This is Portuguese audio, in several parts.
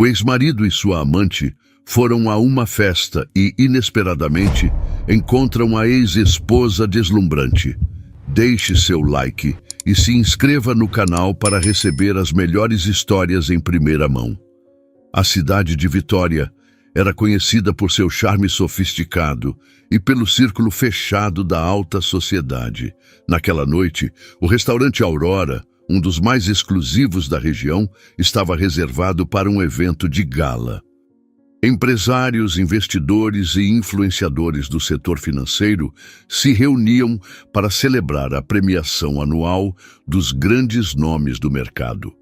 O ex-marido e sua amante foram a uma festa e, inesperadamente, encontram a ex-esposa deslumbrante. Deixe seu like e se inscreva no canal para receber as melhores histórias em primeira mão. A cidade de Vitória era conhecida por seu charme sofisticado e pelo círculo fechado da alta sociedade. Naquela noite, o restaurante Aurora, um dos mais exclusivos da região, estava reservado para um evento de gala. Empresários, investidores e influenciadores do setor financeiro se reuniam para celebrar a premiação anual dos grandes nomes do mercado.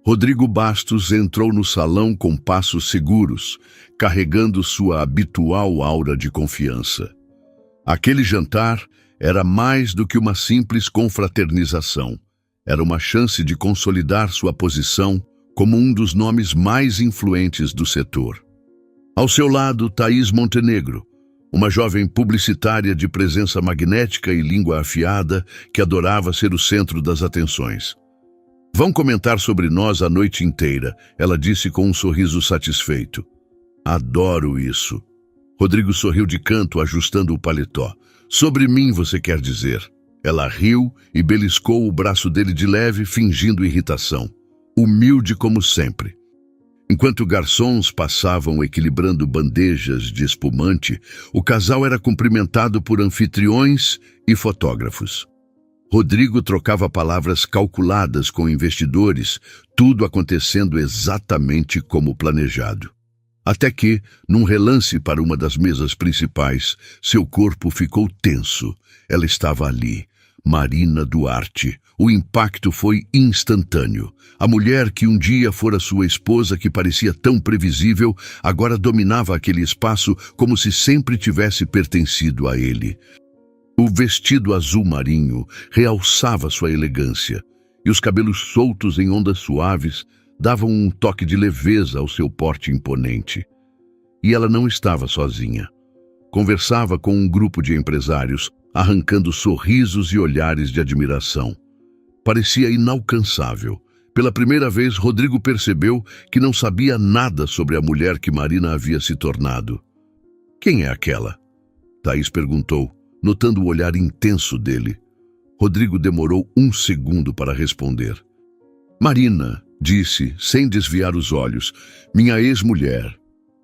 Rodrigo Bastos entrou no salão com passos seguros, carregando sua habitual aura de confiança. Aquele jantar era mais do que uma simples confraternização. Era uma chance de consolidar sua posição como um dos nomes mais influentes do setor. Ao seu lado, Thaís Montenegro, uma jovem publicitária de presença magnética e língua afiada que adorava ser o centro das atenções. "Vão comentar sobre nós a noite inteira", ela disse com um sorriso satisfeito. "Adoro isso." Rodrigo sorriu de canto, ajustando o paletó. "Sobre mim, você quer dizer?" Ela riu e beliscou o braço dele de leve, fingindo irritação. Humilde como sempre. Enquanto garçons passavam equilibrando bandejas de espumante, o casal era cumprimentado por anfitriões e fotógrafos. Rodrigo trocava palavras calculadas com investidores, tudo acontecendo exatamente como planejado. Até que, num relance para uma das mesas principais, seu corpo ficou tenso. Ela estava ali, Marina Duarte. O impacto foi instantâneo. A mulher que um dia fora sua esposa, que parecia tão previsível, agora dominava aquele espaço como se sempre tivesse pertencido a ele. O vestido azul marinho realçava sua elegância, e os cabelos soltos em ondas suaves davam um toque de leveza ao seu porte imponente. E ela não estava sozinha. Conversava com um grupo de empresários, arrancando sorrisos e olhares de admiração. Parecia inalcançável. Pela primeira vez, Rodrigo percebeu que não sabia nada sobre a mulher que Marina havia se tornado. "Quem é aquela?" Thaís perguntou, notando o olhar intenso dele. Rodrigo demorou um segundo para responder. "Marina", disse, sem desviar os olhos, "minha ex-mulher."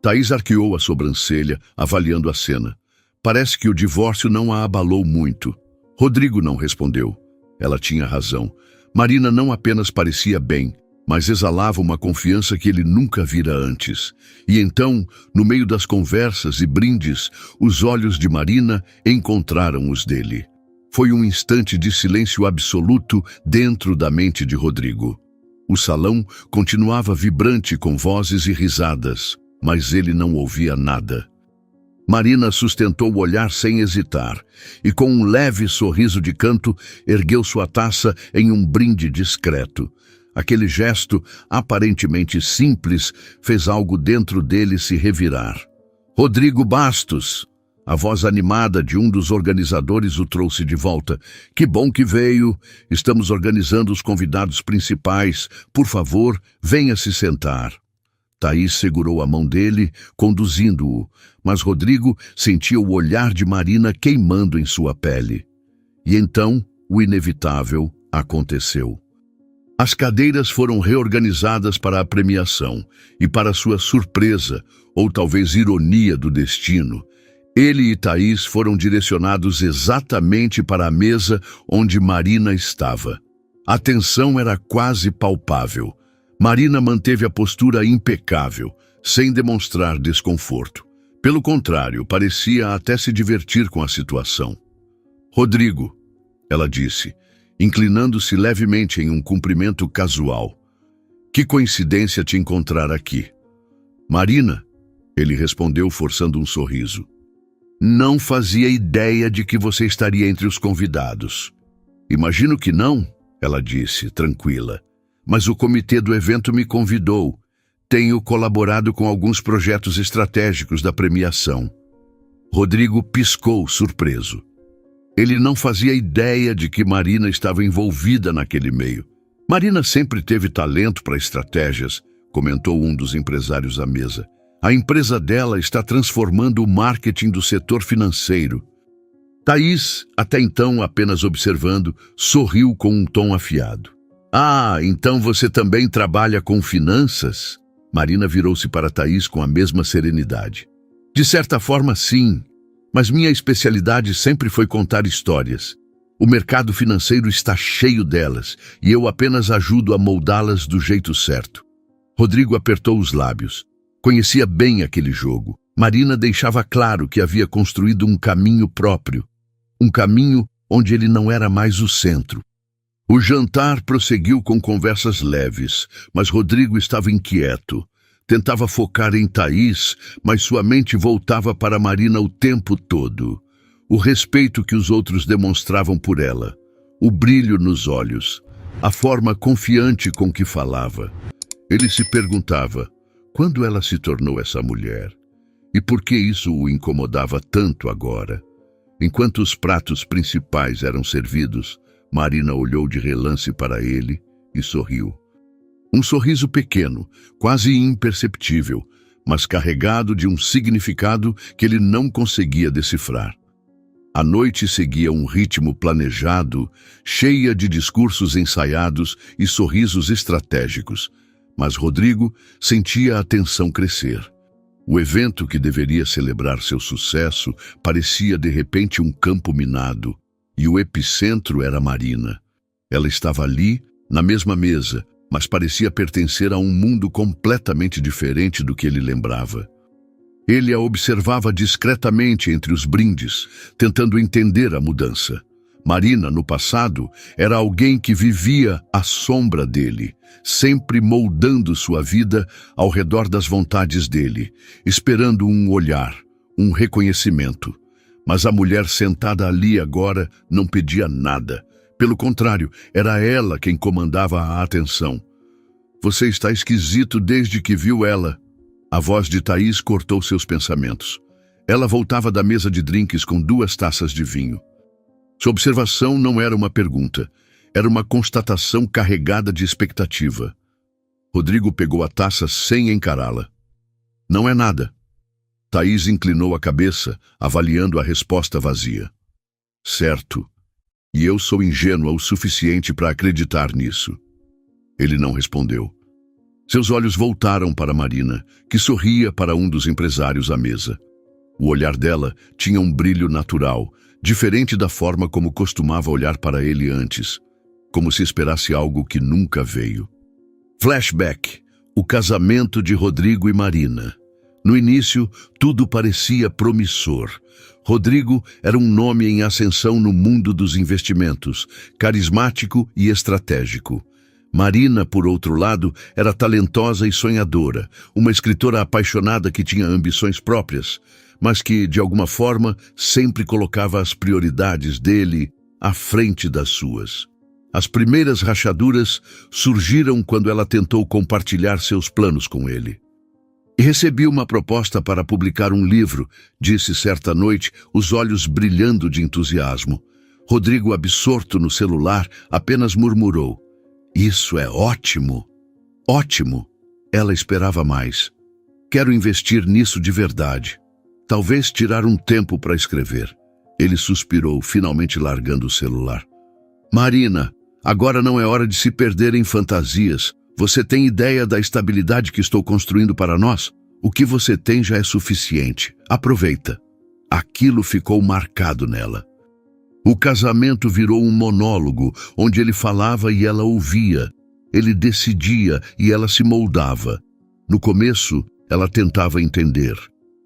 Thaís arqueou a sobrancelha, avaliando a cena. Parece que o divórcio não a abalou muito. Rodrigo não respondeu. Ela tinha razão. Marina não apenas parecia bem, mas exalava uma confiança que ele nunca vira antes. E então, no meio das conversas e brindes, os olhos de Marina encontraram os dele. Foi um instante de silêncio absoluto dentro da mente de Rodrigo. O salão continuava vibrante com vozes e risadas, mas ele não ouvia nada. Marina sustentou o olhar sem hesitar e, com um leve sorriso de canto, ergueu sua taça em um brinde discreto. Aquele gesto, aparentemente simples, fez algo dentro dele se revirar. "Rodrigo Bastos!" A voz animada de um dos organizadores o trouxe de volta. "Que bom que veio. Estamos organizando os convidados principais. Por favor, venha se sentar." Thaís segurou a mão dele, conduzindo-o, mas Rodrigo sentia o olhar de Marina queimando em sua pele. E então, o inevitável aconteceu. As cadeiras foram reorganizadas para a premiação, e para sua surpresa, ou talvez ironia do destino, ele e Thaís foram direcionados exatamente para a mesa onde Marina estava. A tensão era quase palpável. Marina manteve a postura impecável, sem demonstrar desconforto. Pelo contrário, parecia até se divertir com a situação. "Rodrigo", ela disse, inclinando-se levemente em um cumprimento casual. "Que coincidência te encontrar aqui." "Marina", ele respondeu forçando um sorriso. "Não fazia ideia de que você estaria entre os convidados." "Imagino que não", ela disse, tranquila. "Mas o comitê do evento me convidou. Tenho colaborado com alguns projetos estratégicos da premiação." Rodrigo piscou, surpreso. Ele não fazia ideia de que Marina estava envolvida naquele meio. Marina sempre teve talento para estratégias, comentou um dos empresários à mesa. A empresa dela está transformando o marketing do setor financeiro. Thaís, até então apenas observando, sorriu com um tom afiado. Ah, então você também trabalha com finanças? Marina virou-se para Thaís com a mesma serenidade. De certa forma, sim, mas minha especialidade sempre foi contar histórias. O mercado financeiro está cheio delas e eu apenas ajudo a moldá-las do jeito certo. Rodrigo apertou os lábios. Conhecia bem aquele jogo. Marina deixava claro que havia construído um caminho próprio. Um caminho onde ele não era mais o centro. O jantar prosseguiu com conversas leves, mas Rodrigo estava inquieto. Tentava focar em Thaís, mas sua mente voltava para Marina o tempo todo. O respeito que os outros demonstravam por ela, o brilho nos olhos, a forma confiante com que falava. Ele se perguntava, quando ela se tornou essa mulher? E por que isso o incomodava tanto agora? Enquanto os pratos principais eram servidos, Marina olhou de relance para ele e sorriu. Um sorriso pequeno, quase imperceptível, mas carregado de um significado que ele não conseguia decifrar. A noite seguia um ritmo planejado, cheia de discursos ensaiados e sorrisos estratégicos, mas Rodrigo sentia a tensão crescer. O evento que deveria celebrar seu sucesso parecia de repente um campo minado, e o epicentro era Marina. Ela estava ali, na mesma mesa, mas parecia pertencer a um mundo completamente diferente do que ele lembrava. Ele a observava discretamente entre os brindes, tentando entender a mudança. Marina, no passado, era alguém que vivia à sombra dele, sempre moldando sua vida ao redor das vontades dele, esperando um olhar, um reconhecimento. Mas a mulher sentada ali agora não pedia nada. Pelo contrário, era ela quem comandava a atenção. Você está esquisito desde que viu ela. A voz de Thaís cortou seus pensamentos. Ela voltava da mesa de drinks com 2 taças de vinho. Sua observação não era uma pergunta, era uma constatação carregada de expectativa. Rodrigo pegou a taça sem encará-la. Não é nada. Thaís inclinou a cabeça, avaliando a resposta vazia. Certo. E eu sou ingênua o suficiente para acreditar nisso. Ele não respondeu. Seus olhos voltaram para Marina, que sorria para um dos empresários à mesa. O olhar dela tinha um brilho natural, diferente da forma como costumava olhar para ele antes, como se esperasse algo que nunca veio. Flashback: o casamento de Rodrigo e Marina. No início, tudo parecia promissor. Rodrigo era um nome em ascensão no mundo dos investimentos, carismático e estratégico. Marina, por outro lado, era talentosa e sonhadora, uma escritora apaixonada que tinha ambições próprias, mas que, de alguma forma, sempre colocava as prioridades dele à frente das suas. As primeiras rachaduras surgiram quando ela tentou compartilhar seus planos com ele. Recebi uma proposta para publicar um livro, disse certa noite, os olhos brilhando de entusiasmo. Rodrigo, absorto no celular, apenas murmurou. Isso é ótimo! Ótimo! Ela esperava mais. Quero investir nisso de verdade. Talvez tirar um tempo para escrever. Ele suspirou, finalmente largando o celular. Marina, agora não é hora de se perder em fantasias. Você tem ideia da estabilidade que estou construindo para nós? O que você tem já é suficiente. Aproveita. Aquilo ficou marcado nela. O casamento virou um monólogo, onde ele falava e ela ouvia. Ele decidia e ela se moldava. No começo, ela tentava entender.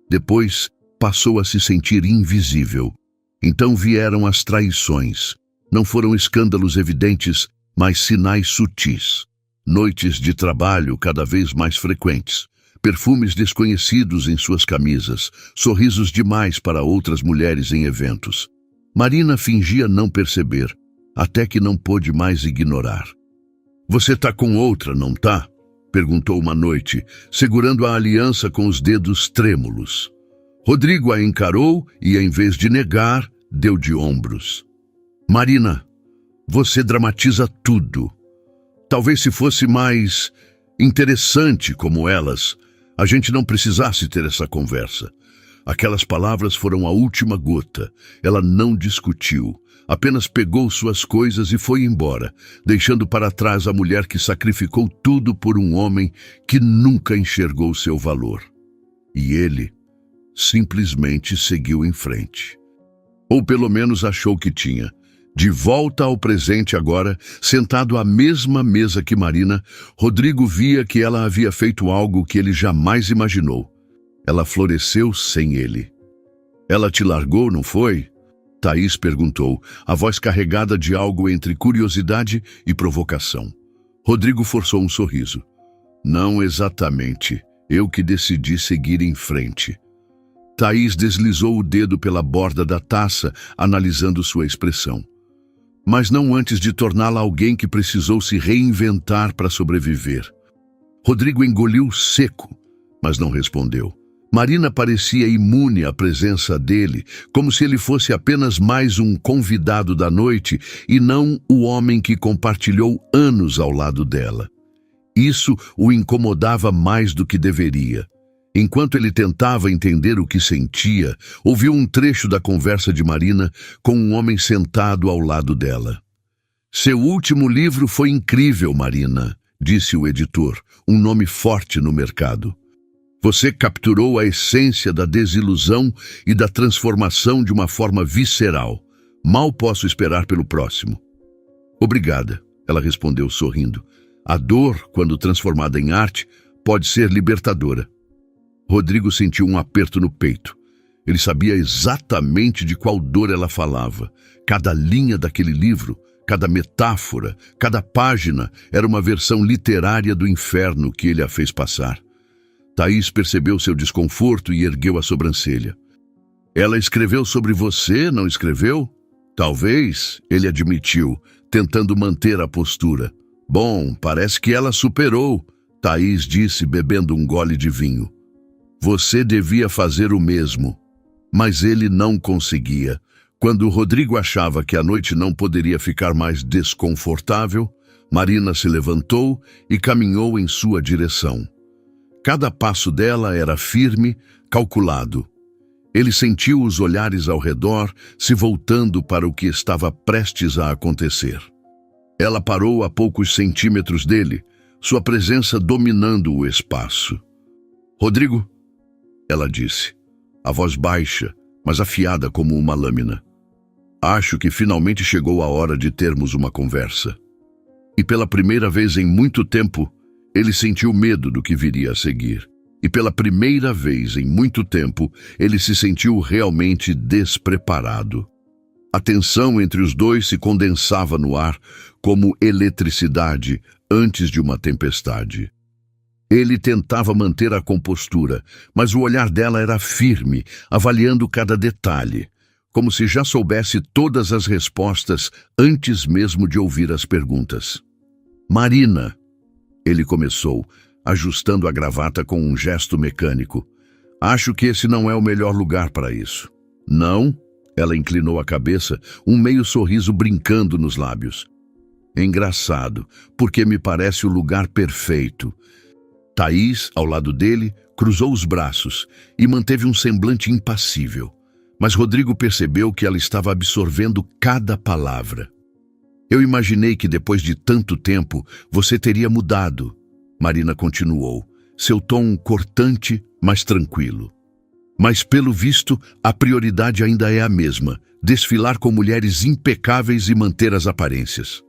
Depois, passou a se sentir invisível. Então vieram as traições. Não foram escândalos evidentes, mas sinais sutis. Noites de trabalho cada vez mais frequentes. Perfumes desconhecidos em suas camisas. Sorrisos demais para outras mulheres em eventos. Marina fingia não perceber, até que não pôde mais ignorar. Você tá com outra, não tá? Perguntou uma noite, segurando a aliança com os dedos trêmulos. Rodrigo a encarou e, em vez de negar, deu de ombros. Marina, você dramatiza tudo. Talvez se fosse mais... Interessante como elas, a gente não precisasse ter essa conversa. Aquelas palavras foram a última gota. Ela não discutiu, apenas pegou suas coisas e foi embora, deixando para trás a mulher que sacrificou tudo por um homem que nunca enxergou seu valor. E ele simplesmente seguiu em frente. Ou pelo menos achou que tinha. De volta ao presente agora, sentado à mesma mesa que Marina, Rodrigo via que ela havia feito algo que ele jamais imaginou. Ela floresceu sem ele. Ela te largou, não foi? Thaís perguntou, a voz carregada de algo entre curiosidade e provocação. Rodrigo forçou um sorriso. Não exatamente. Eu que decidi seguir em frente. Thaís deslizou o dedo pela borda da taça, analisando sua expressão. Mas não antes de torná-la alguém que precisou se reinventar para sobreviver. Rodrigo engoliu seco, mas não respondeu. Marina parecia imune à presença dele, como se ele fosse apenas mais um convidado da noite e não o homem que compartilhou anos ao lado dela. Isso o incomodava mais do que deveria. Enquanto ele tentava entender o que sentia, ouviu um trecho da conversa de Marina com um homem sentado ao lado dela. Seu último livro foi incrível, Marina, disse o editor, um nome forte no mercado. Você capturou a essência da desilusão e da transformação de uma forma visceral. Mal posso esperar pelo próximo. Obrigada, ela respondeu sorrindo. A dor, quando transformada em arte, pode ser libertadora. Rodrigo sentiu um aperto no peito. Ele sabia exatamente de qual dor ela falava. Cada linha daquele livro, cada metáfora, cada página era uma versão literária do inferno que ele a fez passar. Thaís percebeu seu desconforto e ergueu a sobrancelha. Ela escreveu sobre você, não escreveu? Talvez, ele admitiu, tentando manter a postura. Bom, parece que ela superou, Thaís disse, bebendo um gole de vinho. Você devia fazer o mesmo. Mas ele não conseguia. Quando Rodrigo achava que a noite não poderia ficar mais desconfortável, Marina se levantou e caminhou em sua direção. Cada passo dela era firme, calculado. Ele sentiu os olhares ao redor se voltando para o que estava prestes a acontecer. Ela parou a poucos centímetros dele, sua presença dominando o espaço. Rodrigo, ela disse, a voz baixa, mas afiada como uma lâmina. Acho que finalmente chegou a hora de termos uma conversa. E pela primeira vez em muito tempo, ele sentiu medo do que viria a seguir. E pela primeira vez em muito tempo, ele se sentiu realmente despreparado. A tensão entre os dois se condensava no ar como eletricidade antes de uma tempestade. Ele tentava manter a compostura, mas o olhar dela era firme, avaliando cada detalhe, como se já soubesse todas as respostas antes mesmo de ouvir as perguntas. Marina, ele começou, ajustando a gravata com um gesto mecânico. Acho que esse não é o melhor lugar para isso. Não? Ela inclinou a cabeça, um meio sorriso brincando nos lábios. Engraçado, porque me parece o lugar perfeito. Thaís, ao lado dele, cruzou os braços e manteve um semblante impassível. Mas Rodrigo percebeu que ela estava absorvendo cada palavra. Eu imaginei que depois de tanto tempo você teria mudado, Marina continuou, seu tom cortante, mas tranquilo. Mas pelo visto, a prioridade ainda é a mesma, desfilar com mulheres impecáveis e manter as aparências.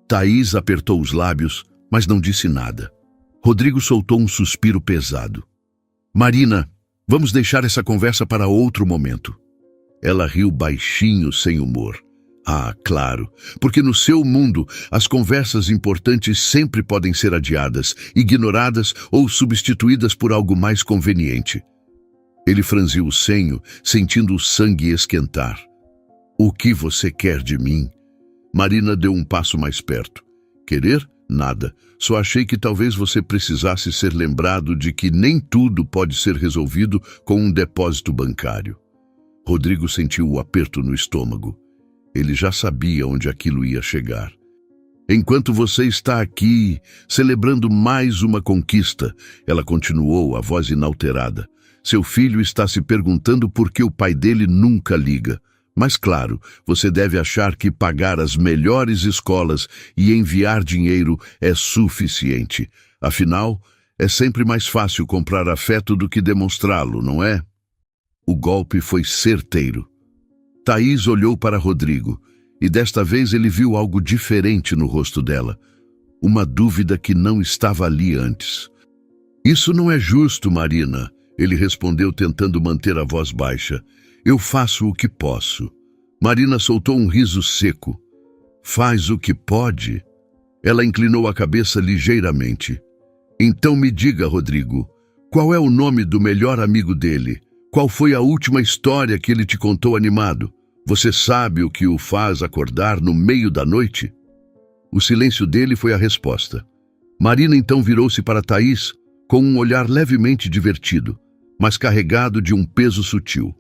Thaís apertou os lábios, mas não disse nada. Rodrigo soltou um suspiro pesado. Marina, vamos deixar essa conversa para outro momento. Ela riu baixinho, sem humor. Ah, claro, porque no seu mundo as conversas importantes sempre podem ser adiadas, ignoradas ou substituídas por algo mais conveniente. Ele franziu o senho, sentindo o sangue esquentar. O que você quer de mim? Marina deu um passo mais perto. Querer? Nada. Só achei que talvez você precisasse ser lembrado de que nem tudo pode ser resolvido com um depósito bancário. Rodrigo sentiu o aperto no estômago. Ele já sabia onde aquilo ia chegar. Enquanto você está aqui, celebrando mais uma conquista, ela continuou, a voz inalterada. Seu filho está se perguntando por que o pai dele nunca liga. Mas claro, você deve achar que pagar as melhores escolas e enviar dinheiro é suficiente. Afinal, é sempre mais fácil comprar afeto do que demonstrá-lo, não é? O golpe foi certeiro. Thaís olhou para Rodrigo, e desta vez ele viu algo diferente no rosto dela. Uma dúvida que não estava ali antes. Isso não é justo, Marina, ele respondeu tentando manter a voz baixa. Eu faço o que posso. Marina soltou um riso seco. Faz o que pode? Ela inclinou a cabeça ligeiramente. Então me diga, Rodrigo, qual é o nome do melhor amigo dele? Qual foi a última história que ele te contou animado? Você sabe o que o faz acordar no meio da noite? O silêncio dele foi a resposta. Marina então virou-se para Thaís com um olhar levemente divertido, mas carregado de um peso sutil.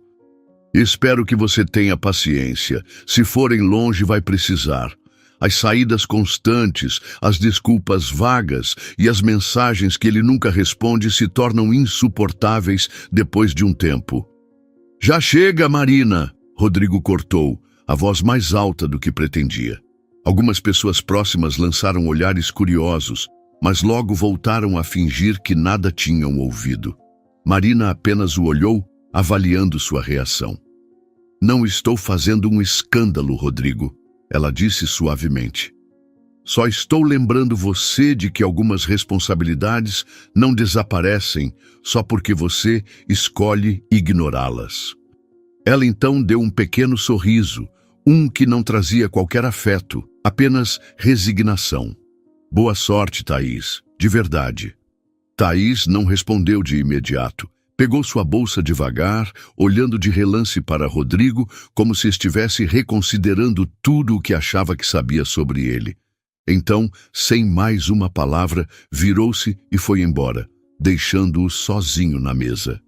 Espero que você tenha paciência. Se forem longe, vai precisar. As saídas constantes, as desculpas vagas e as mensagens que ele nunca responde se tornam insuportáveis depois de um tempo. Já chega, Marina! Rodrigo cortou, a voz mais alta do que pretendia. Algumas pessoas próximas lançaram olhares curiosos, mas logo voltaram a fingir que nada tinham ouvido. Marina apenas o olhou, avaliando sua reação. Não estou fazendo um escândalo, Rodrigo, ela disse suavemente. Só estou lembrando você de que algumas responsabilidades não desaparecem só porque você escolhe ignorá-las. Ela então deu um pequeno sorriso, um que não trazia qualquer afeto, apenas resignação. Boa sorte, Thaís, de verdade. Thaís não respondeu de imediato. Pegou sua bolsa devagar, olhando de relance para Rodrigo, como se estivesse reconsiderando tudo o que achava que sabia sobre ele. Então, sem mais uma palavra, virou-se e foi embora, deixando-o sozinho na mesa.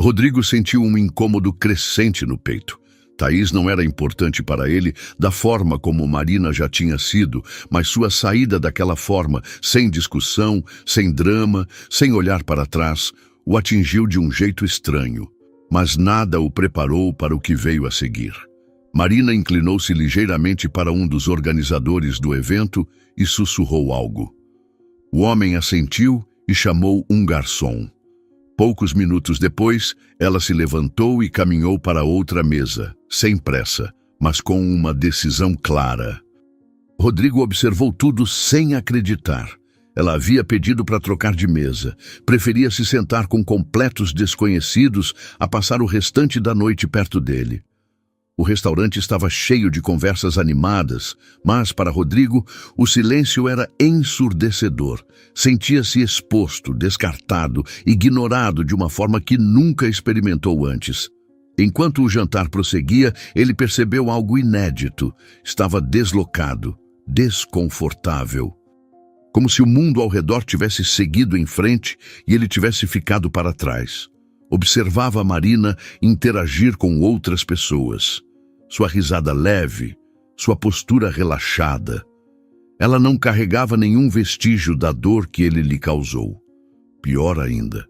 Rodrigo sentiu um incômodo crescente no peito. Thaís não era importante para ele da forma como Marina já tinha sido, mas sua saída daquela forma, sem discussão, sem drama, sem olhar para trás, o atingiu de um jeito estranho. Mas nada o preparou para o que veio a seguir. Marina inclinou-se ligeiramente para um dos organizadores do evento e sussurrou algo. O homem assentiu e chamou um garçom. Poucos minutos depois, ela se levantou e caminhou para outra mesa, sem pressa, mas com uma decisão clara. Rodrigo observou tudo sem acreditar. Ela havia pedido para trocar de mesa. Preferia se sentar com completos desconhecidos a passar o restante da noite perto dele. O restaurante estava cheio de conversas animadas, mas, para Rodrigo, o silêncio era ensurdecedor. Sentia-se exposto, descartado, ignorado de uma forma que nunca experimentou antes. Enquanto o jantar prosseguia, ele percebeu algo inédito. Estava deslocado, desconfortável. Como se o mundo ao redor tivesse seguido em frente e ele tivesse ficado para trás. Observava Marina interagir com outras pessoas. Sua risada leve, sua postura relaxada. Ela não carregava nenhum vestígio da dor que ele lhe causou. Pior ainda,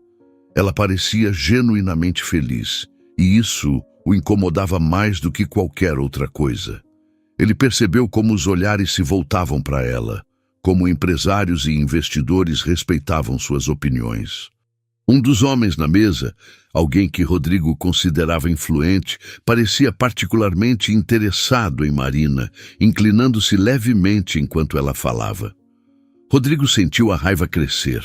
ela parecia genuinamente feliz, e isso o incomodava mais do que qualquer outra coisa. Ele percebeu como os olhares se voltavam para ela, como empresários e investidores respeitavam suas opiniões. Um dos homens na mesa, alguém que Rodrigo considerava influente, parecia particularmente interessado em Marina, inclinando-se levemente enquanto ela falava. Rodrigo sentiu a raiva crescer.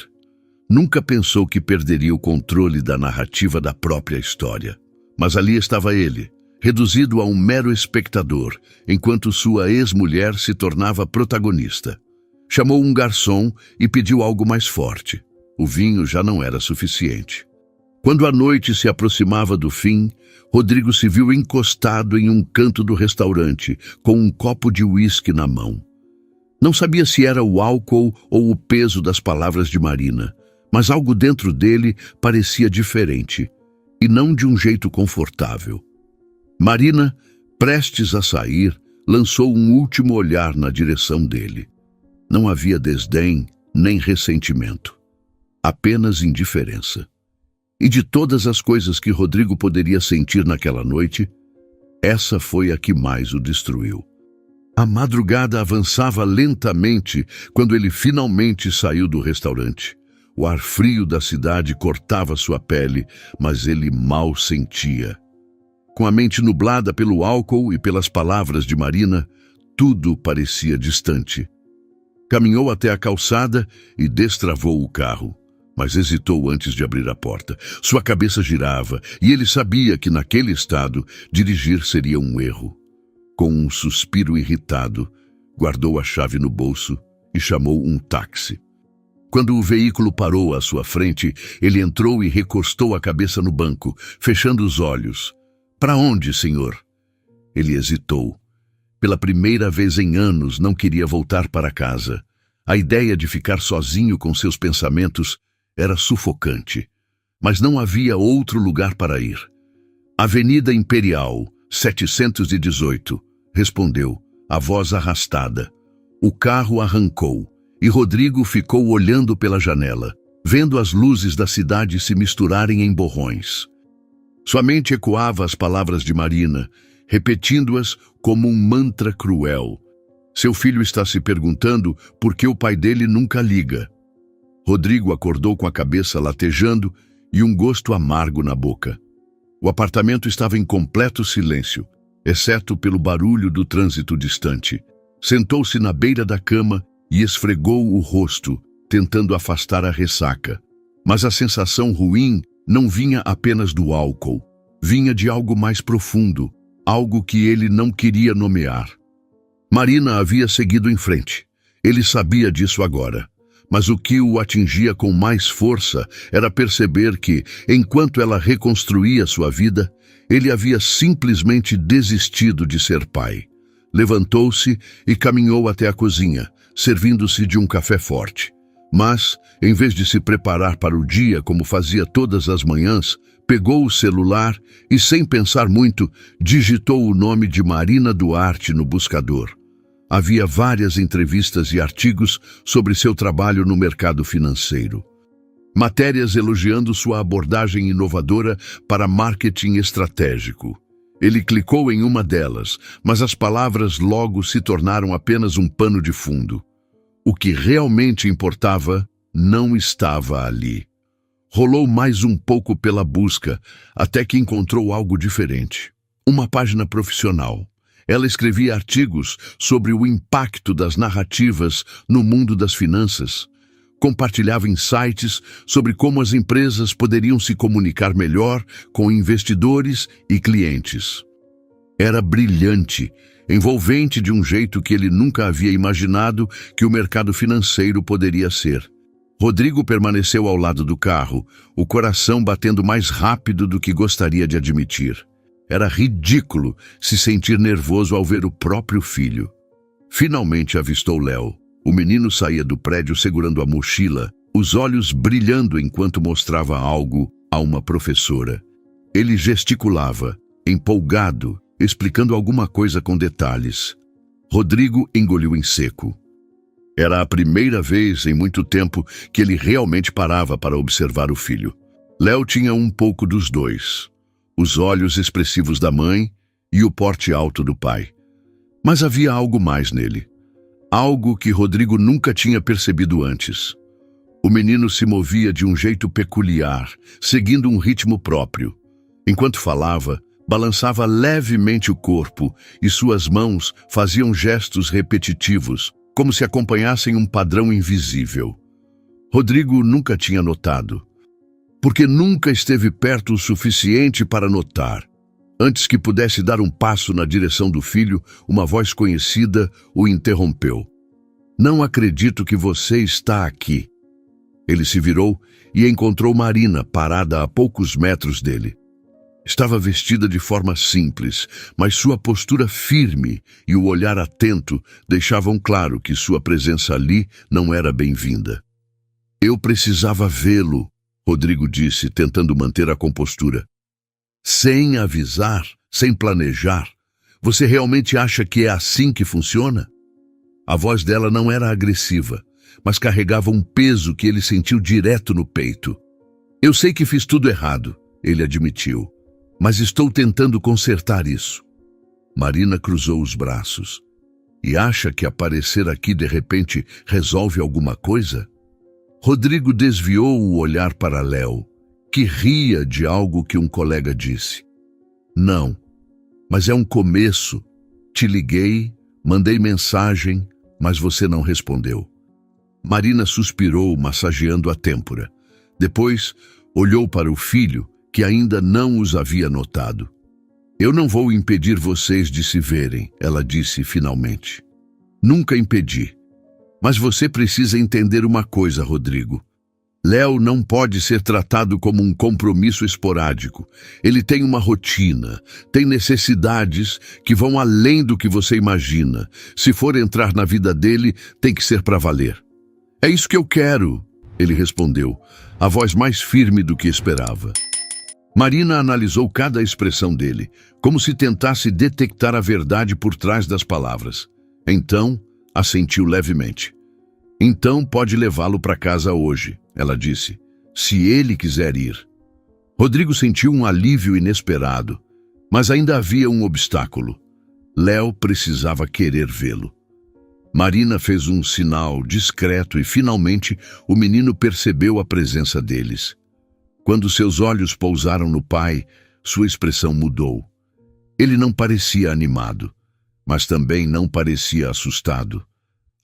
Nunca pensou que perderia o controle da narrativa da própria história. Mas ali estava ele, reduzido a um mero espectador, enquanto sua ex-mulher se tornava protagonista. Chamou um garçom e pediu algo mais forte. O vinho já não era suficiente. Quando a noite se aproximava do fim, Rodrigo se viu encostado em um canto do restaurante, com um copo de uísque na mão. Não sabia se era o álcool ou o peso das palavras de Marina, mas algo dentro dele parecia diferente, e não de um jeito confortável. Marina, prestes a sair, lançou um último olhar na direção dele. Não havia desdém nem ressentimento, apenas indiferença. E de todas as coisas que Rodrigo poderia sentir naquela noite, essa foi a que mais o destruiu. A madrugada avançava lentamente quando ele finalmente saiu do restaurante. O ar frio da cidade cortava sua pele, mas ele mal sentia. Com a mente nublada pelo álcool e pelas palavras de Marina, tudo parecia distante. Caminhou até a calçada e destravou o carro, mas hesitou antes de abrir a porta. Sua cabeça girava e ele sabia que naquele estado dirigir seria um erro. Com um suspiro irritado, guardou a chave no bolso e chamou um táxi. Quando o veículo parou à sua frente, ele entrou e recostou a cabeça no banco, fechando os olhos. "Para onde, senhor?" Ele hesitou. Pela primeira vez em anos, não queria voltar para casa. A ideia de ficar sozinho com seus pensamentos era sufocante. Mas não havia outro lugar para ir. "Avenida Imperial, 718, respondeu, a voz arrastada. O carro arrancou e Rodrigo ficou olhando pela janela, vendo as luzes da cidade se misturarem em borrões. Sua mente ecoava as palavras de Marina, repetindo-as como um mantra cruel. Seu filho está se perguntando por que o pai dele nunca liga. Rodrigo acordou com a cabeça latejando e um gosto amargo na boca. O apartamento estava em completo silêncio, exceto pelo barulho do trânsito distante. Sentou-se na beira da cama e esfregou o rosto, tentando afastar a ressaca. Mas a sensação ruim não vinha apenas do álcool. Vinha de algo mais profundo, algo que ele não queria nomear. Marina havia seguido em frente. Ele sabia disso agora. Mas o que o atingia com mais força era perceber que, enquanto ela reconstruía sua vida, ele havia simplesmente desistido de ser pai. Levantou-se e caminhou até a cozinha, servindo-se de um café forte. Mas, em vez de se preparar para o dia como fazia todas as manhãs, pegou o celular e, sem pensar muito, digitou o nome de Marina Duarte no buscador. Havia várias entrevistas e artigos sobre seu trabalho no mercado financeiro. Matérias elogiando sua abordagem inovadora para marketing estratégico. Ele clicou em uma delas, mas as palavras logo se tornaram apenas um pano de fundo. O que realmente importava não estava ali. Rolou mais um pouco pela busca, até que encontrou algo diferente. Uma página profissional. Ela escrevia artigos sobre o impacto das narrativas no mundo das finanças. Compartilhava insights sobre como as empresas poderiam se comunicar melhor com investidores e clientes. Era brilhante, envolvente de um jeito que ele nunca havia imaginado que o mercado financeiro poderia ser. Rodrigo permaneceu ao lado do carro, o coração batendo mais rápido do que gostaria de admitir. Era ridículo se sentir nervoso ao ver o próprio filho. Finalmente avistou Léo. O menino saía do prédio segurando a mochila, os olhos brilhando enquanto mostrava algo a uma professora. Ele gesticulava, empolgado, explicando alguma coisa com detalhes. Rodrigo engoliu em seco. Era a primeira vez em muito tempo que ele realmente parava para observar o filho. Léo tinha um pouco dos dois. Os olhos expressivos da mãe e o porte alto do pai. Mas havia algo mais nele. Algo que Rodrigo nunca tinha percebido antes. O menino se movia de um jeito peculiar, seguindo um ritmo próprio. Enquanto falava, balançava levemente o corpo e suas mãos faziam gestos repetitivos, como se acompanhassem um padrão invisível. Rodrigo nunca tinha notado. Porque nunca esteve perto o suficiente para notar. Antes que pudesse dar um passo na direção do filho, uma voz conhecida o interrompeu. "Não acredito que você está aqui." Ele se virou e encontrou Marina parada a poucos metros dele. Estava vestida de forma simples, mas sua postura firme e o olhar atento deixavam claro que sua presença ali não era bem-vinda. "Eu precisava vê-lo," Rodrigo disse, tentando manter a compostura. "Sem avisar, sem planejar, você realmente acha que é assim que funciona?" A voz dela não era agressiva, mas carregava um peso que ele sentiu direto no peito. Eu sei que fiz tudo errado, ele admitiu, mas estou tentando consertar isso. Marina cruzou os braços. E acha que aparecer aqui de repente resolve alguma coisa? Rodrigo desviou o olhar para Léo, que ria de algo que um colega disse. Não, mas é um começo. Te liguei, mandei mensagem, mas você não respondeu. Marina suspirou, massageando a têmpora. Depois, olhou para o filho, que ainda não os havia notado. Eu não vou impedir vocês de se verem, ela disse finalmente. Nunca impedi. Mas você precisa entender uma coisa, Rodrigo. Léo não pode ser tratado como um compromisso esporádico. Ele tem uma rotina, tem necessidades que vão além do que você imagina. Se for entrar na vida dele, tem que ser para valer. É isso que eu quero, ele respondeu, a voz mais firme do que esperava. Marina analisou cada expressão dele, como se tentasse detectar a verdade por trás das palavras. Então, assentiu levemente. Então pode levá-lo para casa hoje, ela disse, se ele quiser ir. Rodrigo sentiu um alívio inesperado, mas ainda havia um obstáculo. Léo precisava querer vê-lo. Marina fez um sinal discreto e finalmente o menino percebeu a presença deles. Quando seus olhos pousaram no pai, sua expressão mudou. Ele não parecia animado, mas também não parecia assustado.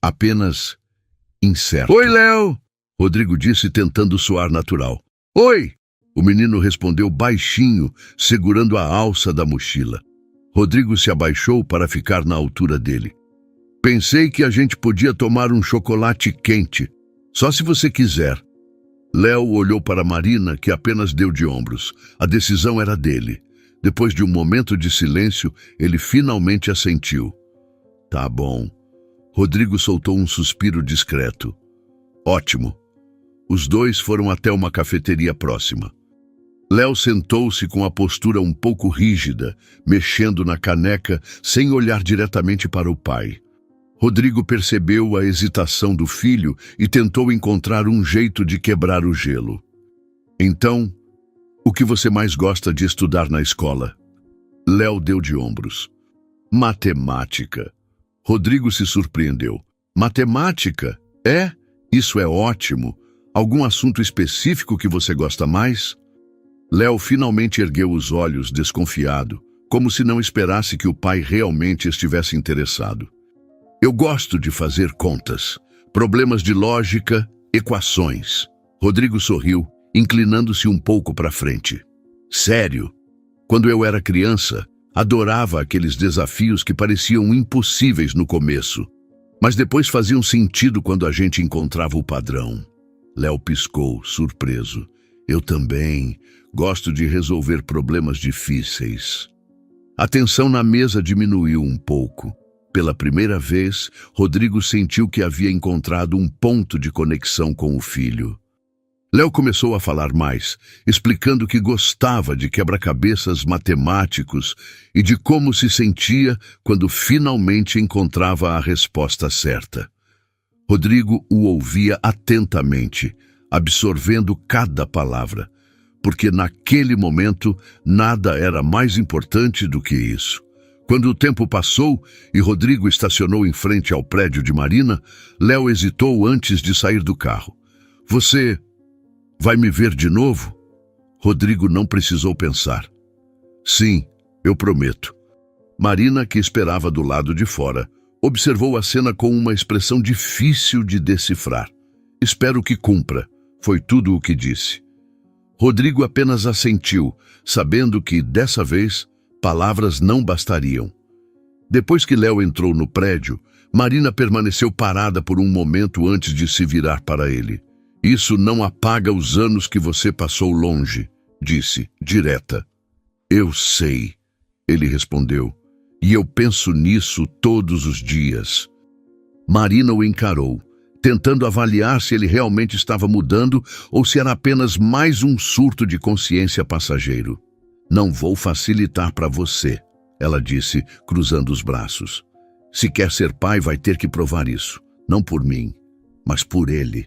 Apenas incerto. Oi, Léo! Rodrigo disse tentando soar natural. Oi! O menino respondeu baixinho, segurando a alça da mochila. Rodrigo se abaixou para ficar na altura dele. Pensei que a gente podia tomar um chocolate quente, só se você quiser. Léo olhou para Marina, que apenas deu de ombros. A decisão era dele. Depois de um momento de silêncio, ele finalmente assentiu. Tá bom. Rodrigo soltou um suspiro discreto. Ótimo. Os dois foram até uma cafeteria próxima. Léo sentou-se com a postura um pouco rígida, mexendo na caneca sem olhar diretamente para o pai. Rodrigo percebeu a hesitação do filho e tentou encontrar um jeito de quebrar o gelo. Então, o que você mais gosta de estudar na escola? Léo deu de ombros. Matemática. Rodrigo se surpreendeu. Matemática? É? Isso é ótimo. Algum assunto específico que você gosta mais? Léo finalmente ergueu os olhos, desconfiado, como se não esperasse que o pai realmente estivesse interessado. Eu gosto de fazer contas, problemas de lógica, equações. Rodrigo sorriu, inclinando-se um pouco para frente. Sério? Quando eu era criança, adorava aqueles desafios que pareciam impossíveis no começo, mas depois faziam sentido quando a gente encontrava o padrão. Léo piscou, surpreso. Eu também gosto de resolver problemas difíceis. A tensão na mesa diminuiu um pouco. Pela primeira vez, Rodrigo sentiu que havia encontrado um ponto de conexão com o filho. Léo começou a falar mais, explicando que gostava de quebra-cabeças matemáticos e de como se sentia quando finalmente encontrava a resposta certa. Rodrigo o ouvia atentamente, absorvendo cada palavra, porque naquele momento nada era mais importante do que isso. Quando o tempo passou e Rodrigo estacionou em frente ao prédio de Marina, Léo hesitou antes de sair do carro. Você vai me ver de novo? Rodrigo não precisou pensar. Sim, eu prometo. Marina, que esperava do lado de fora, observou a cena com uma expressão difícil de decifrar. Espero que cumpra, foi tudo o que disse. Rodrigo apenas assentiu, sabendo que, dessa vez, palavras não bastariam. Depois que Léo entrou no prédio, Marina permaneceu parada por um momento antes de se virar para ele. Isso não apaga os anos que você passou longe, disse, direta. Eu sei, ele respondeu, e eu penso nisso todos os dias. Marina o encarou, tentando avaliar se ele realmente estava mudando ou se era apenas mais um surto de consciência passageiro. Não vou facilitar para você, ela disse, cruzando os braços. Se quer ser pai, vai ter que provar isso. Não por mim, mas por ele.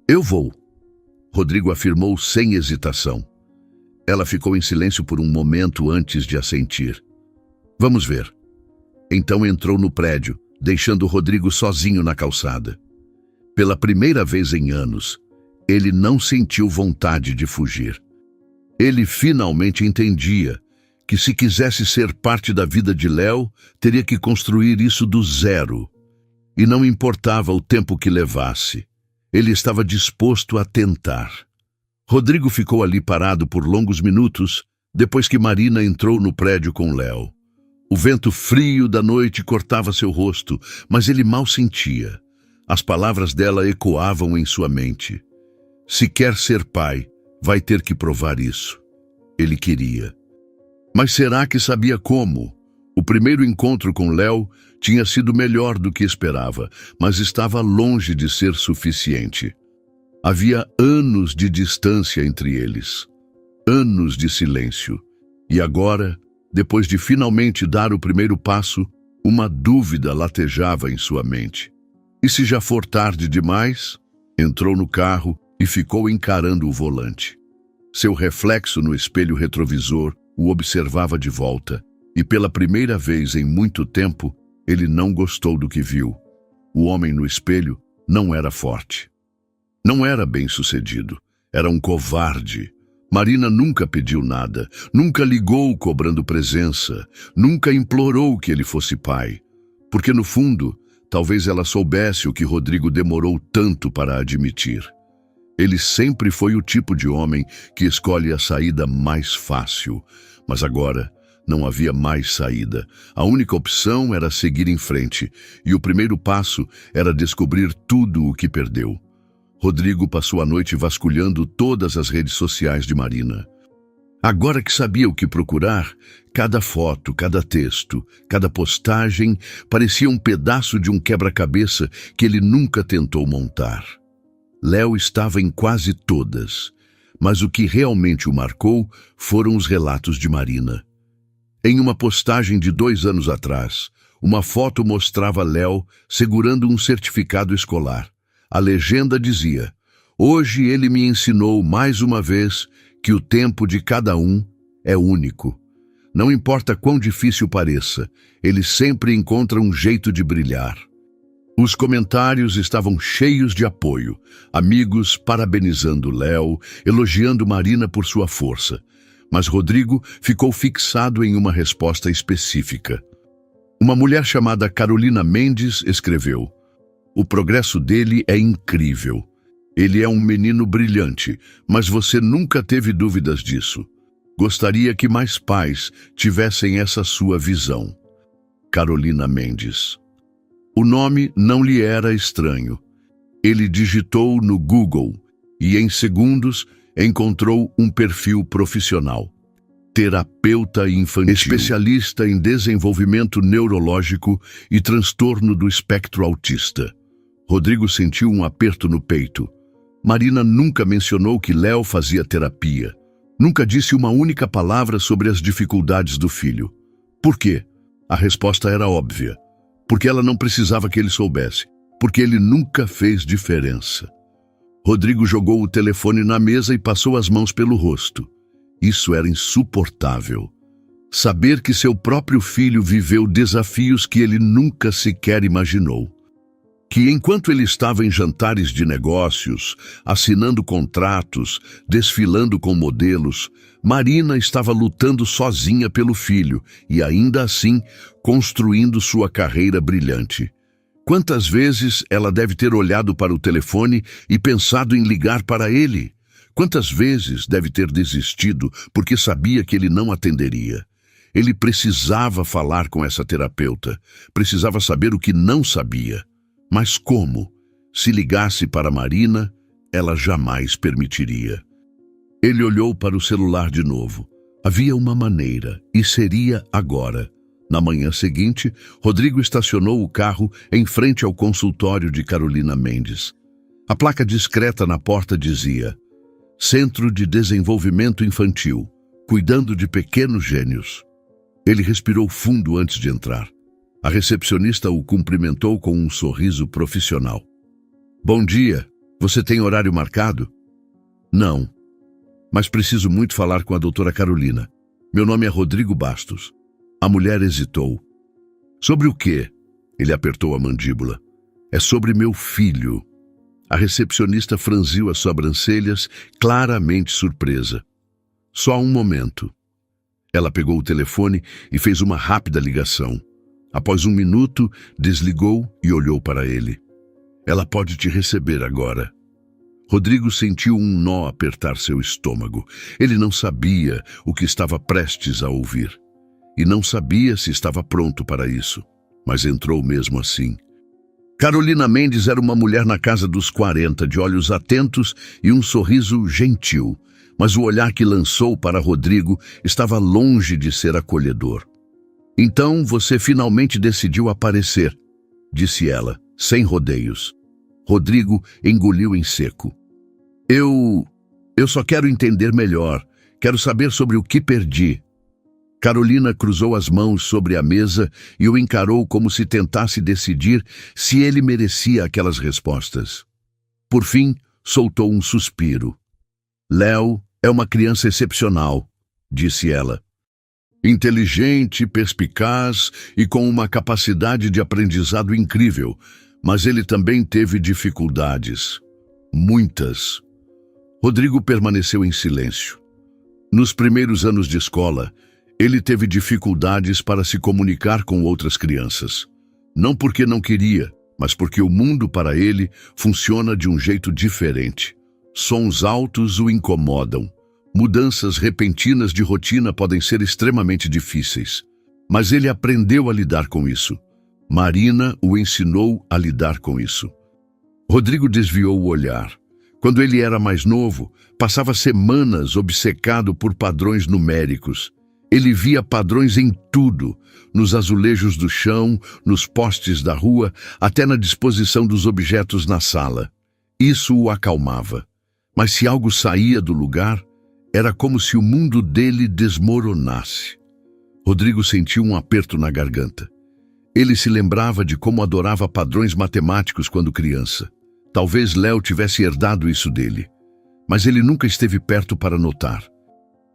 Eu vou, Rodrigo afirmou sem hesitação. Ela ficou em silêncio por um momento antes de assentir. Vamos ver. Então entrou no prédio, deixando Rodrigo sozinho na calçada. Pela primeira vez em anos, ele não sentiu vontade de fugir. Ele finalmente entendia que se quisesse ser parte da vida de Léo, teria que construir isso do zero. E não importava o tempo que levasse. Ele estava disposto a tentar. Rodrigo ficou ali parado por longos minutos, depois que Marina entrou no prédio com Léo. O vento frio da noite cortava seu rosto, mas ele mal sentia. As palavras dela ecoavam em sua mente. Se quer ser pai, vai ter que provar isso. Ele queria. Mas será que sabia como? O primeiro encontro com Léo tinha sido melhor do que esperava, mas estava longe de ser suficiente. Havia anos de distância entre eles, anos de silêncio. E agora, depois de finalmente dar o primeiro passo, uma dúvida latejava em sua mente. E se já for tarde demais? Entrou no carro e ficou encarando o volante. Seu reflexo no espelho retrovisor o observava de volta, e pela primeira vez em muito tempo, ele não gostou do que viu. O homem no espelho não era forte. Não era bem-sucedido. Era um covarde. Marina nunca pediu nada, nunca ligou cobrando presença, nunca implorou que ele fosse pai. Porque, no fundo, talvez ela soubesse o que Rodrigo demorou tanto para admitir. Ele sempre foi o tipo de homem que escolhe a saída mais fácil. Mas agora não havia mais saída. A única opção era seguir em frente, e o primeiro passo era descobrir tudo o que perdeu. Rodrigo passou a noite vasculhando todas as redes sociais de Marina. Agora que sabia o que procurar, cada foto, cada texto, cada postagem parecia um pedaço de um quebra-cabeça que ele nunca tentou montar. Léo estava em quase todas, mas o que realmente o marcou foram os relatos de Marina. Em uma postagem de 2 anos atrás, uma foto mostrava Léo segurando um certificado escolar. A legenda dizia: "Hoje ele me ensinou mais uma vez que o tempo de cada um é único. Não importa quão difícil pareça, ele sempre encontra um jeito de brilhar." Os comentários estavam cheios de apoio, amigos parabenizando Léo, elogiando Marina por sua força. Mas Rodrigo ficou fixado em uma resposta específica. Uma mulher chamada Carolina Mendes escreveu: "O progresso dele é incrível. Ele é um menino brilhante, mas você nunca teve dúvidas disso. Gostaria que mais pais tivessem essa sua visão." Carolina Mendes. O nome não lhe era estranho. Ele digitou no Google e, em segundos, encontrou um perfil profissional. Terapeuta infantil, especialista em desenvolvimento neurológico e transtorno do espectro autista. Rodrigo sentiu um aperto no peito. Marina nunca mencionou que Léo fazia terapia. Nunca disse uma única palavra sobre as dificuldades do filho. Por quê? A resposta era óbvia. Porque ela não precisava que ele soubesse. Porque ele nunca fez diferença. Rodrigo jogou o telefone na mesa e passou as mãos pelo rosto. Isso era insuportável. Saber que seu próprio filho viveu desafios que ele nunca sequer imaginou. Que enquanto ele estava em jantares de negócios, assinando contratos, desfilando com modelos, Marina estava lutando sozinha pelo filho e, ainda assim, construindo sua carreira brilhante. Quantas vezes ela deve ter olhado para o telefone e pensado em ligar para ele? Quantas vezes deve ter desistido porque sabia que ele não atenderia? Ele precisava falar com essa terapeuta, precisava saber o que não sabia. Mas como? Se ligasse para Marina, ela jamais permitiria. Ele olhou para o celular de novo. Havia uma maneira, e seria agora. Na manhã seguinte, Rodrigo estacionou o carro em frente ao consultório de Carolina Mendes. A placa discreta na porta dizia: Centro de Desenvolvimento Infantil, cuidando de pequenos gênios. Ele respirou fundo antes de entrar. A recepcionista o cumprimentou com um sorriso profissional. Bom dia, você tem horário marcado? Não, mas preciso muito falar com a doutora Carolina. Meu nome é Rodrigo Bastos. A mulher hesitou. Sobre o quê? Ele apertou a mandíbula. É sobre meu filho. A recepcionista franziu as sobrancelhas, claramente surpresa. Só um momento. Ela pegou o telefone e fez uma rápida ligação. Após um minuto, desligou e olhou para ele. Ela pode te receber agora. Rodrigo sentiu um nó apertar seu estômago. Ele não sabia o que estava prestes a ouvir. E não sabia se estava pronto para isso. Mas entrou mesmo assim. Carolina Mendes era uma mulher na casa dos 40, de olhos atentos e um sorriso gentil. Mas o olhar que lançou para Rodrigo estava longe de ser acolhedor. Então você finalmente decidiu aparecer, disse ela, sem rodeios. Rodrigo engoliu em seco. Eu só quero entender melhor. Quero saber sobre o que perdi. Carolina cruzou as mãos sobre a mesa e o encarou como se tentasse decidir se ele merecia aquelas respostas. Por fim, soltou um suspiro. Léo é uma criança excepcional, disse ela. Inteligente, perspicaz e com uma capacidade de aprendizado incrível, mas ele também teve dificuldades. Muitas. Rodrigo permaneceu em silêncio. Nos primeiros anos de escola, ele teve dificuldades para se comunicar com outras crianças. Não porque não queria, mas porque o mundo para ele funciona de um jeito diferente. Sons altos o incomodam. Mudanças repentinas de rotina podem ser extremamente difíceis. Mas ele aprendeu a lidar com isso. Marina o ensinou a lidar com isso. Rodrigo desviou o olhar. Quando ele era mais novo, passava semanas obcecado por padrões numéricos. Ele via padrões em tudo, nos azulejos do chão, nos postes da rua, até na disposição dos objetos na sala. Isso o acalmava. Mas se algo saía do lugar, era como se o mundo dele desmoronasse. Rodrigo sentiu um aperto na garganta. Ele se lembrava de como adorava padrões matemáticos quando criança. Talvez Léo tivesse herdado isso dele, mas ele nunca esteve perto para notar.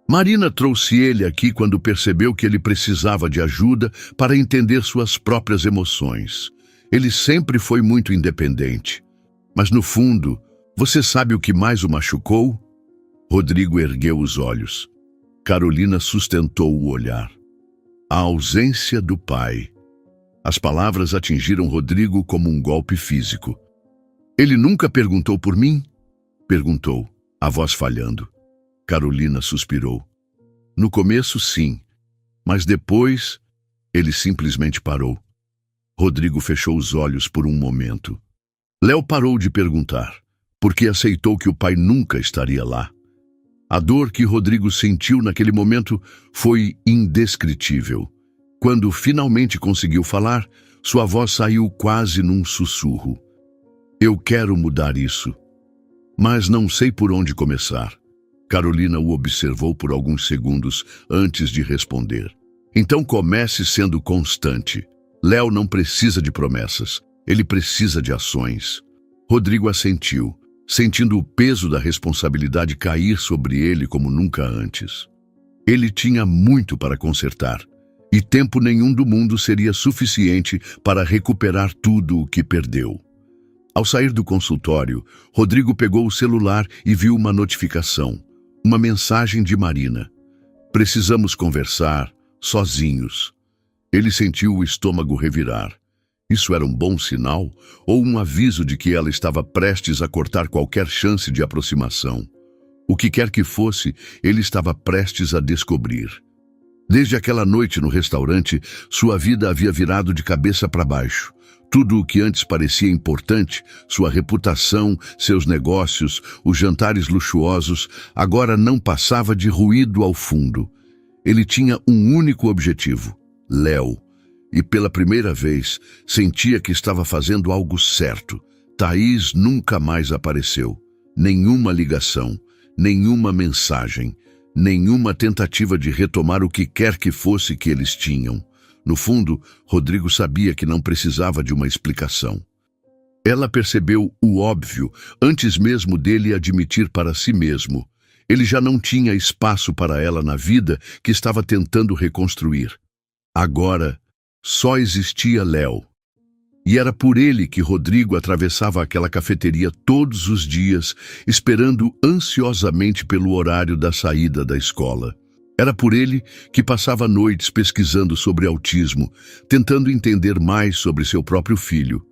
Marina trouxe ele aqui quando percebeu que ele precisava de ajuda para entender suas próprias emoções. Ele sempre foi muito independente. Mas no fundo, você sabe o que mais o machucou? Rodrigo ergueu os olhos. Carolina sustentou o olhar. A ausência do pai. As palavras atingiram Rodrigo como um golpe físico. Ele nunca perguntou por mim? Perguntou, a voz falhando. Carolina suspirou. No começo, sim, mas depois ele simplesmente parou. Rodrigo fechou os olhos por um momento. Léo parou de perguntar, porque aceitou que o pai nunca estaria lá. A dor que Rodrigo sentiu naquele momento foi indescritível. Quando finalmente conseguiu falar, sua voz saiu quase num sussurro. Eu quero mudar isso, mas não sei por onde começar. Carolina o observou por alguns segundos antes de responder. Então comece sendo constante. Léo não precisa de promessas, ele precisa de ações. Rodrigo assentiu, sentindo o peso da responsabilidade cair sobre ele como nunca antes. Ele tinha muito para consertar, e tempo nenhum do mundo seria suficiente para recuperar tudo o que perdeu. Ao sair do consultório, Rodrigo pegou o celular e viu uma notificação. Uma mensagem de Marina. Precisamos conversar, sozinhos. Ele sentiu o estômago revirar. Isso era um bom sinal ou um aviso de que ela estava prestes a cortar qualquer chance de aproximação? O que quer que fosse, ele estava prestes a descobrir. Desde aquela noite no restaurante, sua vida havia virado de cabeça para baixo. Tudo o que antes parecia importante, sua reputação, seus negócios, os jantares luxuosos, agora não passava de ruído ao fundo. Ele tinha um único objetivo, Léo. E pela primeira vez, sentia que estava fazendo algo certo. Thaís nunca mais apareceu. Nenhuma ligação, nenhuma mensagem, nenhuma tentativa de retomar o que quer que fosse que eles tinham. No fundo, Rodrigo sabia que não precisava de uma explicação. Ela percebeu o óbvio antes mesmo dele admitir para si mesmo. Ele já não tinha espaço para ela na vida que estava tentando reconstruir. Agora, só existia Léo. E era por ele que Rodrigo atravessava aquela cafeteria todos os dias, esperando ansiosamente pelo horário da saída da escola. Era por ele que passava noites pesquisando sobre autismo, tentando entender mais sobre seu próprio filho.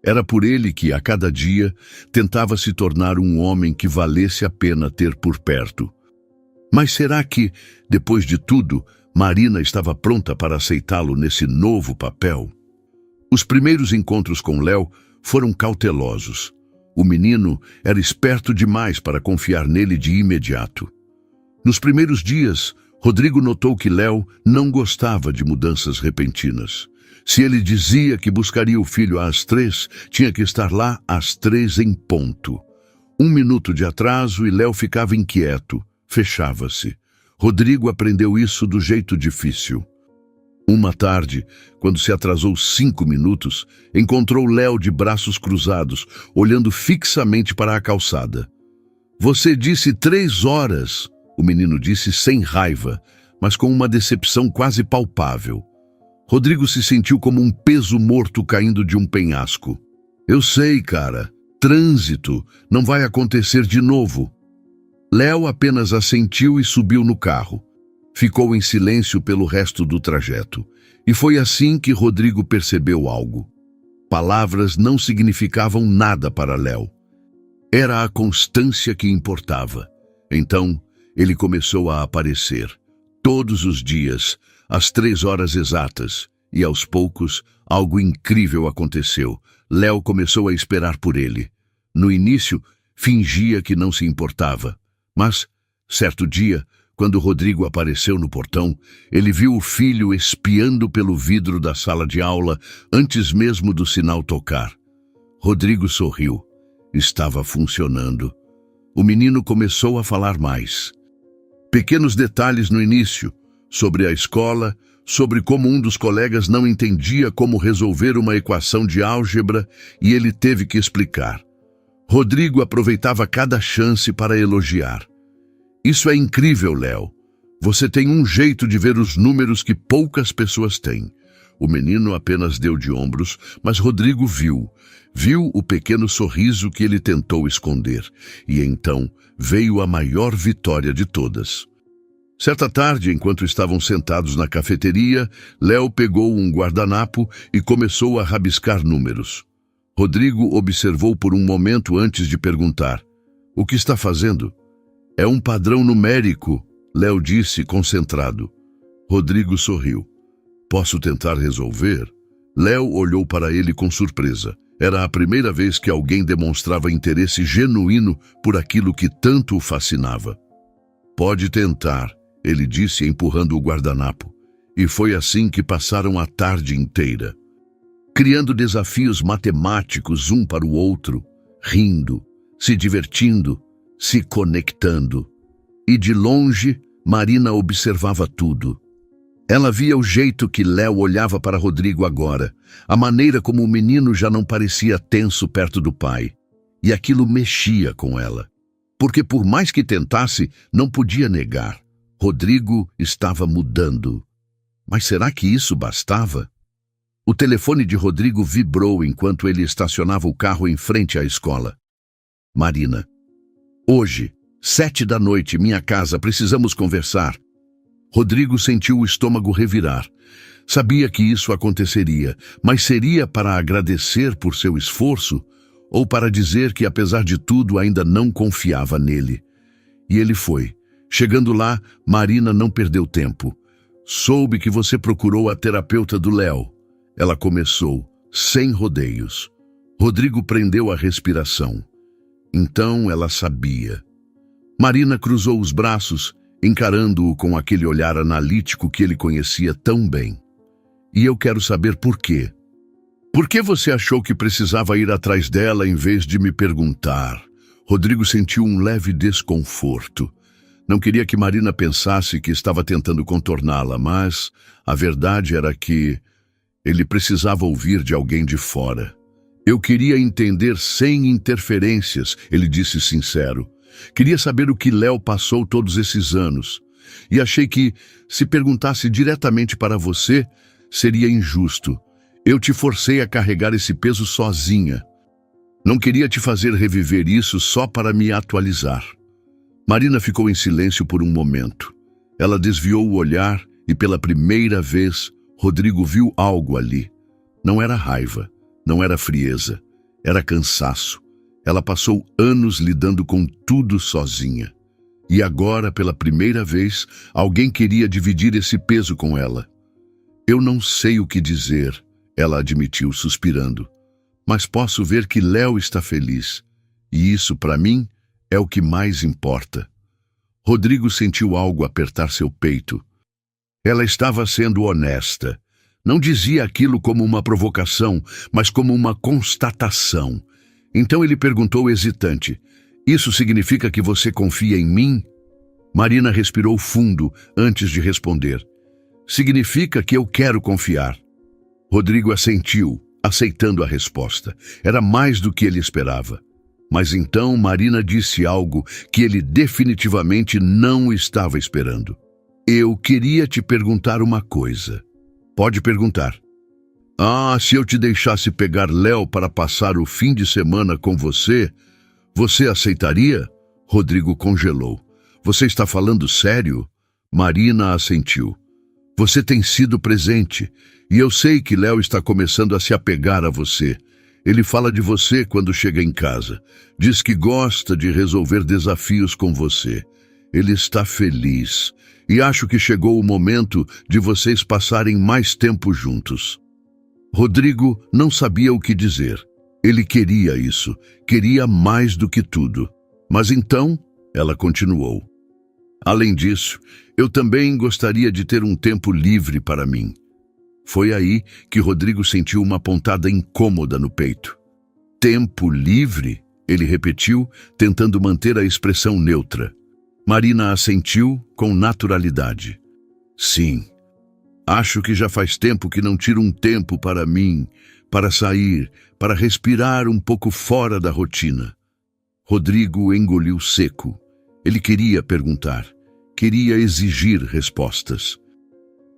Era por ele que, a cada dia, tentava se tornar um homem que valesse a pena ter por perto. Mas será que, depois de tudo, Marina estava pronta para aceitá-lo nesse novo papel? Os primeiros encontros com Léo foram cautelosos. O menino era esperto demais para confiar nele de imediato. Nos primeiros dias, Rodrigo notou que Léo não gostava de mudanças repentinas. Se ele dizia que buscaria o filho às 3, tinha que estar lá às 3 em ponto. 1 minuto de atraso e Léo ficava inquieto, fechava-se. Rodrigo aprendeu isso do jeito difícil. Uma tarde, quando se atrasou 5 minutos, encontrou Léo de braços cruzados, olhando fixamente para a calçada. "Você disse 3 horas", o menino disse sem raiva, mas com uma decepção quase palpável. Rodrigo se sentiu como um peso morto caindo de um penhasco. "Eu sei, cara. Trânsito. Não vai acontecer de novo." Léo apenas assentiu e subiu no carro. Ficou em silêncio pelo resto do trajeto. E foi assim que Rodrigo percebeu algo. Palavras não significavam nada para Léo. Era a constância que importava. Então, ele começou a aparecer, todos os dias, às 3 horas exatas, e aos poucos, algo incrível aconteceu. Léo começou a esperar por ele. No início, fingia que não se importava, mas, certo dia, quando Rodrigo apareceu no portão, ele viu o filho espiando pelo vidro da sala de aula antes mesmo do sinal tocar. Rodrigo sorriu. Estava funcionando. O menino começou a falar mais. Pequenos detalhes no início, sobre a escola, sobre como um dos colegas não entendia como resolver uma equação de álgebra e ele teve que explicar. Rodrigo aproveitava cada chance para elogiar. "Isso é incrível, Léo. Você tem um jeito de ver os números que poucas pessoas têm." O menino apenas deu de ombros, mas Rodrigo viu o pequeno sorriso que ele tentou esconder. E então veio a maior vitória de todas. Certa tarde, enquanto estavam sentados na cafeteria, Léo pegou um guardanapo e começou a rabiscar números. Rodrigo observou por um momento antes de perguntar: "O que está fazendo?" "É um padrão numérico", Léo disse, concentrado. Rodrigo sorriu. "Posso tentar resolver?" Léo olhou para ele com surpresa. Era a primeira vez que alguém demonstrava interesse genuíno por aquilo que tanto o fascinava. "Pode tentar", ele disse, empurrando o guardanapo. E foi assim que passaram a tarde inteira, criando desafios matemáticos um para o outro, rindo, se divertindo, se conectando. E de longe, Marina observava tudo. Ela via o jeito que Léo olhava para Rodrigo agora, a maneira como o menino já não parecia tenso perto do pai. E aquilo mexia com ela. Porque por mais que tentasse, não podia negar. Rodrigo estava mudando. Mas será que isso bastava? O telefone de Rodrigo vibrou enquanto ele estacionava o carro em frente à escola. "Marina, hoje, 7 da noite, minha casa, precisamos conversar." Rodrigo sentiu o estômago revirar. Sabia que isso aconteceria, mas seria para agradecer por seu esforço ou para dizer que, apesar de tudo, ainda não confiava nele. E ele foi. Chegando lá, Marina não perdeu tempo. "Soube que você procurou a terapeuta do Léo." Ela começou, sem rodeios. Rodrigo prendeu a respiração. Então ela sabia. Marina cruzou os braços, encarando-o com aquele olhar analítico que ele conhecia tão bem. "E eu quero saber por quê. Por que você achou que precisava ir atrás dela em vez de me perguntar?" Rodrigo sentiu um leve desconforto. Não queria que Marina pensasse que estava tentando contorná-la, mas a verdade era que ele precisava ouvir de alguém de fora. Eu queria entender sem interferências, ele disse sincero. Queria saber o que Léo passou todos esses anos. E achei que, se perguntasse diretamente para você, seria injusto. Eu te forcei a carregar esse peso sozinha. Não queria te fazer reviver isso só para me atualizar. Marina ficou em silêncio por um momento. Ela desviou o olhar e, pela primeira vez, Rodrigo viu algo ali. Não era raiva, não era frieza, era cansaço. Ela passou anos lidando com tudo sozinha. E agora, pela primeira vez, alguém queria dividir esse peso com ela. Eu não sei o que dizer, ela admitiu, suspirando. Mas posso ver que Léo está feliz. E isso, para mim, é o que mais importa. Rodrigo sentiu algo apertar seu peito. Ela estava sendo honesta. Não dizia aquilo como uma provocação, mas como uma constatação. Então ele perguntou hesitante: "Isso significa que você confia em mim?" Marina respirou fundo antes de responder. "Significa que eu quero confiar." Rodrigo assentiu, aceitando a resposta. Era mais do que ele esperava. Mas então Marina disse algo que ele definitivamente não estava esperando. "Eu queria te perguntar uma coisa." "Pode perguntar." Se eu te deixasse pegar Léo para passar o fim de semana com você, você aceitaria?" Rodrigo congelou. "Você está falando sério?" Marina assentiu. "Você tem sido presente, e eu sei que Léo está começando a se apegar a você. Ele fala de você quando chega em casa. Diz que gosta de resolver desafios com você. Ele está feliz, e acho que chegou o momento de vocês passarem mais tempo juntos." Rodrigo não sabia o que dizer. Ele queria isso, queria mais do que tudo. Mas então, ela continuou: "Além disso, eu também gostaria de ter um tempo livre para mim." Foi aí que Rodrigo sentiu uma pontada incômoda no peito. "Tempo livre?" ele repetiu, tentando manter a expressão neutra. Marina assentiu com naturalidade. "Sim. Acho que já faz tempo que não tiro um tempo para mim, para sair, para respirar um pouco fora da rotina." Rodrigo engoliu seco. Ele queria perguntar, queria exigir respostas.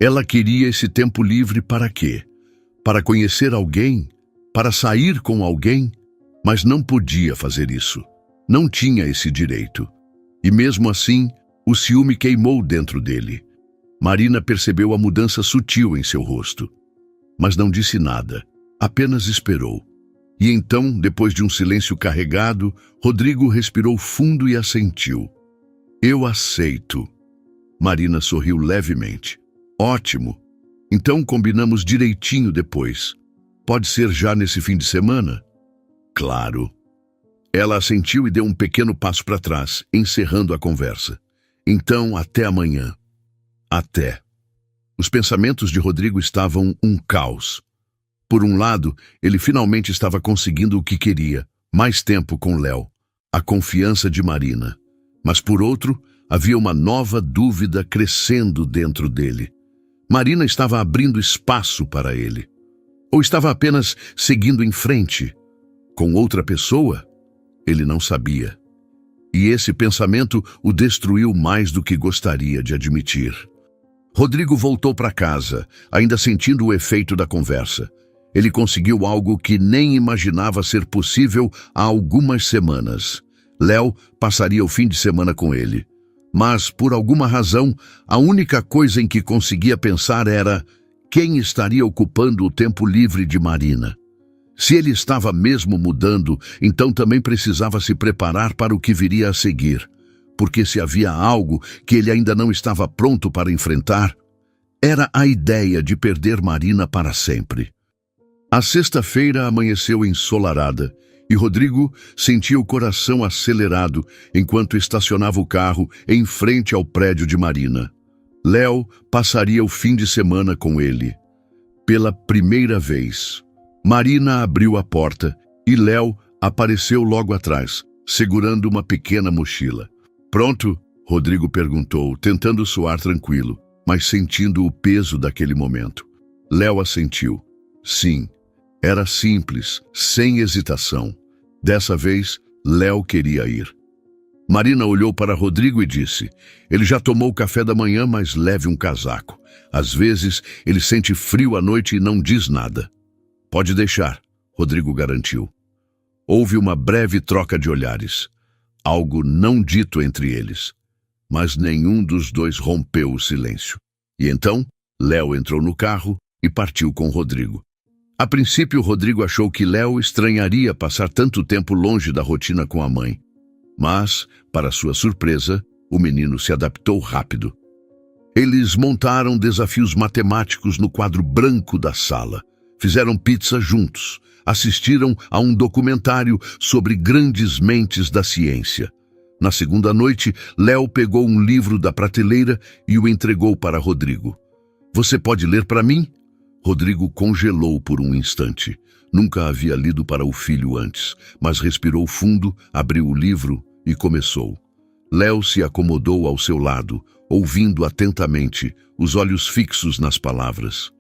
Ela queria esse tempo livre para quê? Para conhecer alguém? Para sair com alguém? Mas não podia fazer isso. Não tinha esse direito. E mesmo assim, o ciúme queimou dentro dele. Marina percebeu a mudança sutil em seu rosto. Mas não disse nada, apenas esperou. E então, depois de um silêncio carregado, Rodrigo respirou fundo e assentiu. "Eu aceito." Marina sorriu levemente. "Ótimo. Então combinamos direitinho depois. Pode ser já nesse fim de semana?" "Claro." Ela assentiu e deu um pequeno passo para trás, encerrando a conversa. "Então, até amanhã." Até. Os pensamentos de Rodrigo estavam um caos. Por um lado, ele finalmente estava conseguindo o que queria, mais tempo com Léo, a confiança de Marina. Mas por outro, havia uma nova dúvida crescendo dentro dele. Marina estava abrindo espaço para ele? Ou estava apenas seguindo em frente? Com outra pessoa? Ele não sabia. E esse pensamento o destruiu mais do que gostaria de admitir. Rodrigo voltou para casa, ainda sentindo o efeito da conversa. Ele conseguiu algo que nem imaginava ser possível há algumas semanas. Léo passaria o fim de semana com ele. Mas, por alguma razão, a única coisa em que conseguia pensar era quem estaria ocupando o tempo livre de Marina. Se ele estava mesmo mudando, então também precisava se preparar para o que viria a seguir. Porque se havia algo que ele ainda não estava pronto para enfrentar, era a ideia de perder Marina para sempre. A sexta-feira amanheceu ensolarada e Rodrigo sentia o coração acelerado enquanto estacionava o carro em frente ao prédio de Marina. Léo passaria o fim de semana com ele. Pela primeira vez, Marina abriu a porta e Léo apareceu logo atrás, segurando uma pequena mochila. "Pronto?" Rodrigo perguntou, tentando soar tranquilo, mas sentindo o peso daquele momento. Léo assentiu. Sim, era simples, sem hesitação. Dessa vez, Léo queria ir. Marina olhou para Rodrigo e disse: ele já tomou o café da manhã, mas leve um casaco. Às vezes, ele sente frio à noite e não diz nada. Pode deixar, Rodrigo garantiu. Houve uma breve troca de olhares. Algo não dito entre eles. Mas nenhum dos dois rompeu o silêncio. E então, Léo entrou no carro e partiu com Rodrigo. A princípio, Rodrigo achou que Léo estranharia passar tanto tempo longe da rotina com a mãe. Mas, para sua surpresa, o menino se adaptou rápido. Eles montaram desafios matemáticos no quadro branco da sala. Fizeram pizza juntos. Assistiram a um documentário sobre grandes mentes da ciência. Na segunda noite, Léo pegou um livro da prateleira e o entregou para Rodrigo. Você pode ler para mim? Rodrigo congelou por um instante. Nunca havia lido para o filho antes, mas respirou fundo, abriu o livro e começou. Léo se acomodou ao seu lado, ouvindo atentamente, os olhos fixos nas palavras.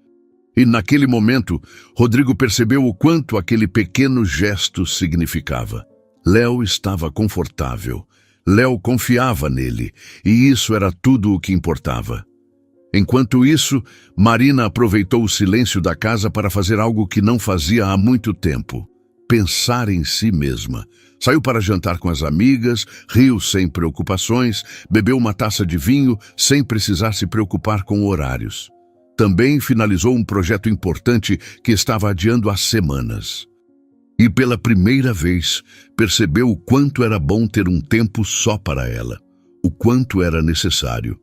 E naquele momento, Rodrigo percebeu o quanto aquele pequeno gesto significava. Léo estava confortável. Léo confiava nele, e isso era tudo o que importava. Enquanto isso, Marina aproveitou o silêncio da casa para fazer algo que não fazia há muito tempo. Pensar em si mesma. Saiu para jantar com as amigas, riu sem preocupações, bebeu uma taça de vinho sem precisar se preocupar com horários. Também finalizou um projeto importante que estava adiando há semanas. E pela primeira vez, percebeu o quanto era bom ter um tempo só para ela. O quanto era necessário.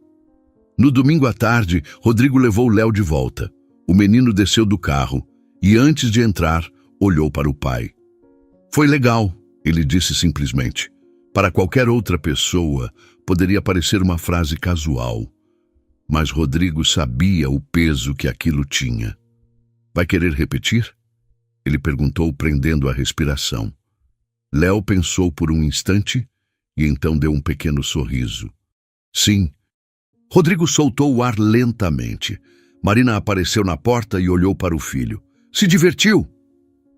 No domingo à tarde, Rodrigo levou Léo de volta. O menino desceu do carro e, antes de entrar, olhou para o pai. Foi legal, ele disse simplesmente. Para qualquer outra pessoa, poderia parecer uma frase casual. Mas Rodrigo sabia o peso que aquilo tinha. Vai querer repetir? Ele perguntou, prendendo a respiração. Léo pensou por um instante e então deu um pequeno sorriso. Sim. Rodrigo soltou o ar lentamente. Marina apareceu na porta e olhou para o filho. Se divertiu?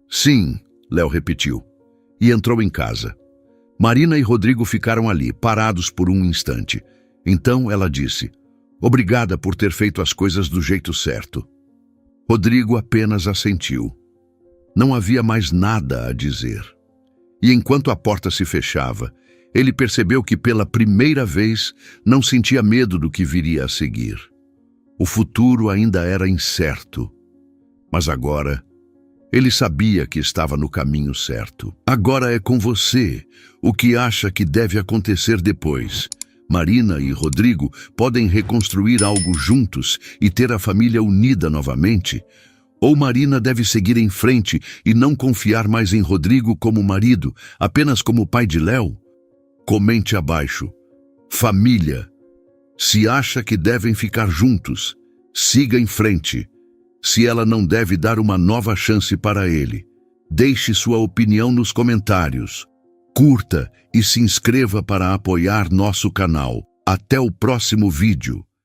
Sim, Léo repetiu. E entrou em casa. Marina e Rodrigo ficaram ali, parados por um instante. Então ela disse: obrigada por ter feito as coisas do jeito certo. Rodrigo apenas assentiu. Não havia mais nada a dizer. E enquanto a porta se fechava, ele percebeu que pela primeira vez não sentia medo do que viria a seguir. O futuro ainda era incerto, mas agora ele sabia que estava no caminho certo. Agora é com você. O que acha que deve acontecer depois? Marina e Rodrigo podem reconstruir algo juntos e ter a família unida novamente? Ou Marina deve seguir em frente e não confiar mais em Rodrigo como marido, apenas como pai de Léo? Comente abaixo. Família. Se acha que devem ficar juntos, siga em frente. Se ela não deve dar uma nova chance para ele, deixe sua opinião nos comentários. Curta e se inscreva para apoiar nosso canal. Até o próximo vídeo.